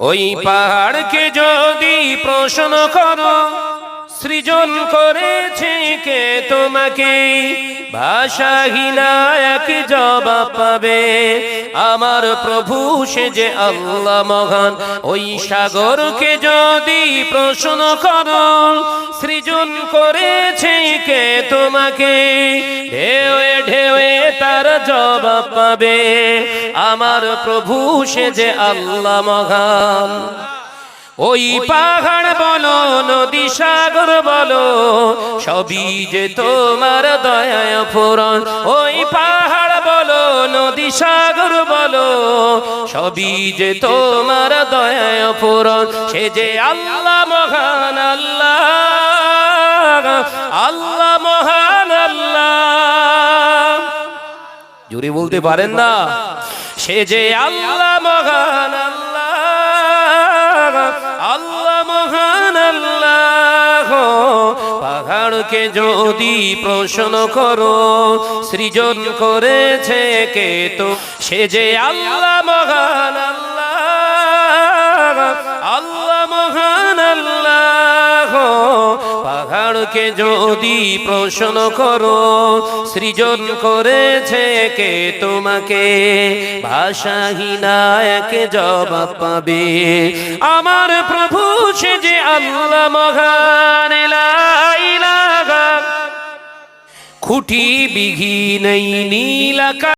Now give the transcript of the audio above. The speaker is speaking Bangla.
ওই পাহাড়কে যদি প্রশ্ন করো সৃজন করেছে কে তোমাকে, ভাষাহীনা এক জবাব পাবে, আমার প্রভু সে যে আল্লাহ মহান। ওই সাগরকে যদি প্রশ্ন করো সৃজন করেছে কে তোমাকে, ঢেউয়ে ঢেউয়ে তার জবাব পাবে, আমার প্রভু সে যে আল্লাহ মহান। ওই পাহাড় বলো নদী সাগর বলো সবই যে তোমার দয়ায় পূরণ। ওই পাহাড় বলো নদী সাগর বলো সবই যে তোমার দয়ায় পূরণ। সে যে আল্লাহ মহান আল্লাহ, আল্লাহ মহান আল্লাহ। জোরে বলতে পারেন না? সে যে আল্লাহ মহান আল্লাহ, আল্লাহ মহান আল্লাহ। পাহাড়কে যদি প্রশ্ন করো সৃজন করেছে কে তো, সে যে আল্লাহ মহান আল্লাহ, আল্লাহ মহান আল্লাহ। পাহাড়কে যদি প্রশ্ন করো সৃজন করেছে কে তোমাকে, ভাষাহীনা এক জবাব পাবে, আমার প্রভু সে যে আল্লাহ মহান। লা ইলাহা খুঁটি বিঘি নেই নীল আকাশ।